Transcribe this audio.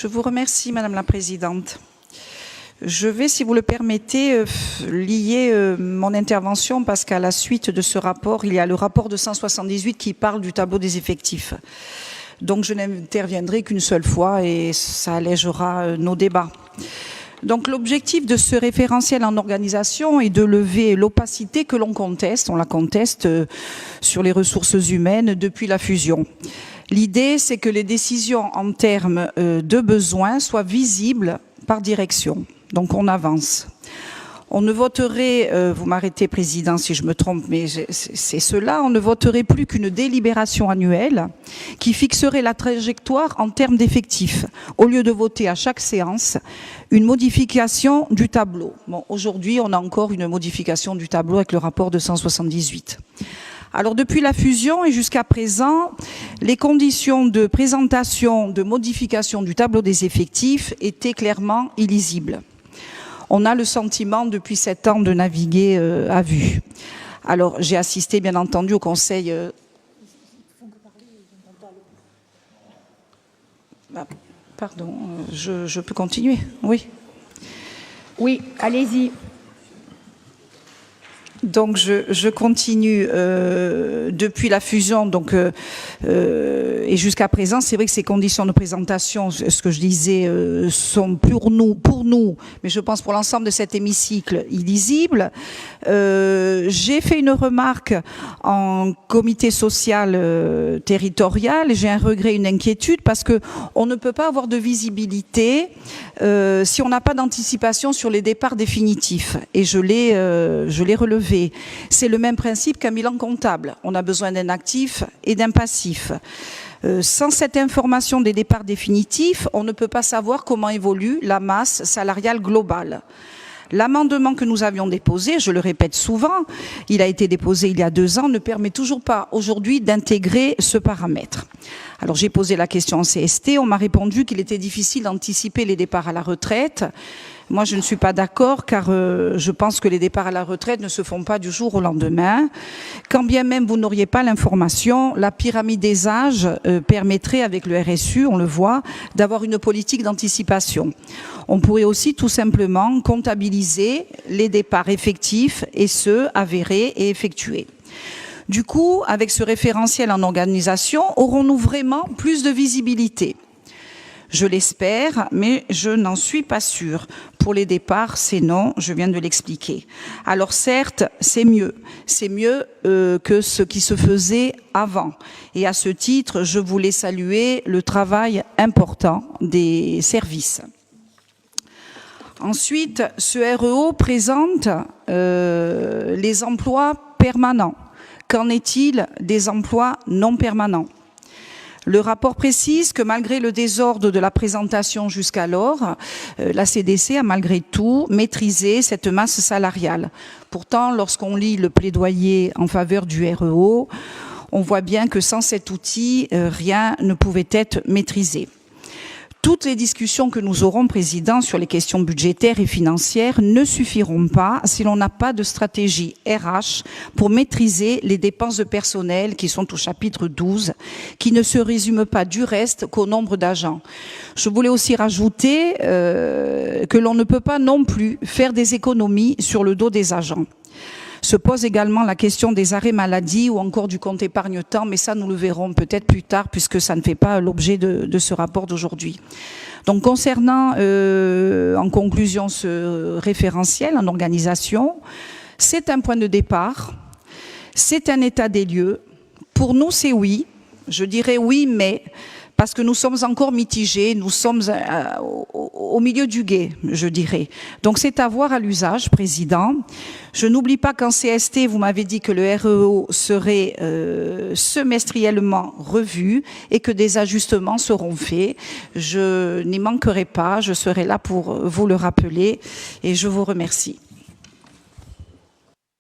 Je vous remercie, Madame la Présidente. Je vais, si vous le permettez, lier mon intervention parce qu'à la suite de ce rapport, il y a le rapport de 178 qui parle du tableau des effectifs. Donc je n'interviendrai qu'une seule fois et ça allégera nos débats. Donc l'objectif de ce référentiel en organisation est de lever l'opacité que l'on conteste. On la conteste sur les ressources humaines depuis la fusion. L'idée, c'est que les décisions en termes de besoins soient visibles par direction. Donc on avance. On ne voterait, vous m'arrêtez Président si je me trompe, mais c'est cela, on ne voterait plus qu'une délibération annuelle qui fixerait la trajectoire en termes d'effectifs, au lieu de voter à chaque séance une modification du tableau. Bon, aujourd'hui, on a encore une modification du tableau avec le rapport de 178. Alors depuis la fusion et jusqu'à présent, les conditions de présentation, de modification du tableau des effectifs étaient clairement illisibles. On a le sentiment depuis 7 ans de naviguer à vue. Alors j'ai assisté bien entendu au conseil... Pardon, je peux continuer? Oui. Oui, allez-y. Donc je continue depuis la fusion donc et jusqu'à présent, c'est vrai que ces conditions de présentation, ce que je disais, sont pour nous, mais je pense pour l'ensemble de cet hémicycle, illisibles. J'ai fait une remarque en comité social territorial, j'ai un regret, une inquiétude parce que on ne peut pas avoir de visibilité si on n'a pas d'anticipation sur les départs définitifs. Et je l'ai relevé. C'est le même principe qu'un bilan comptable. On a besoin d'un actif et d'un passif. Sans cette information des départs définitifs, on ne peut pas savoir comment évolue la masse salariale globale. L'amendement que nous avions déposé, je le répète souvent, il a été déposé il y a 2 ans, ne permet toujours pas aujourd'hui d'intégrer ce paramètre. Alors j'ai posé la question en CST, on m'a répondu qu'il était difficile d'anticiper les départs à la retraite. Moi, je ne suis pas d'accord car je pense que les départs à la retraite ne se font pas du jour au lendemain. Quand bien même vous n'auriez pas l'information, la pyramide des âges permettrait avec le RSU, on le voit, d'avoir une politique d'anticipation. On pourrait aussi tout simplement comptabiliser les départs effectifs et ceux avérés et effectués. Du coup, avec ce référentiel en organisation, aurons-nous vraiment plus de visibilité ? Je l'espère, mais je n'en suis pas sûre. Pour les départs, c'est non, je viens de l'expliquer. Alors certes, c'est mieux que ce qui se faisait avant. Et à ce titre, je voulais saluer le travail important des services. Ensuite, ce REO présente les emplois permanents. Qu'en est-il des emplois non permanents ? Le rapport précise que malgré le désordre de la présentation jusqu'alors, la CDC a malgré tout maîtrisé cette masse salariale. Pourtant, lorsqu'on lit le plaidoyer en faveur du REO, on voit bien que sans cet outil, rien ne pouvait être maîtrisé. Toutes les discussions que nous aurons, Président, sur les questions budgétaires et financières ne suffiront pas si l'on n'a pas de stratégie RH pour maîtriser les dépenses de personnel qui sont au chapitre 12, qui ne se résument pas du reste qu'au nombre d'agents. Je voulais aussi rajouter que l'on ne peut pas non plus faire des économies sur le dos des agents. Se pose également la question des arrêts maladie ou encore du compte épargne-temps, mais ça nous le verrons peut-être plus tard puisque ça ne fait pas l'objet de ce rapport d'aujourd'hui. Donc concernant en conclusion ce référentiel en organisation, c'est un point de départ, c'est un état des lieux. Pour nous c'est oui, je dirais oui mais... parce que nous sommes encore mitigés, nous sommes au milieu du gué, je dirais. Donc c'est à voir à l'usage, Président. Je n'oublie pas qu'en CST, vous m'avez dit que le REO serait semestriellement revu et que des ajustements seront faits. Je n'y manquerai pas, je serai là pour vous le rappeler et je vous remercie.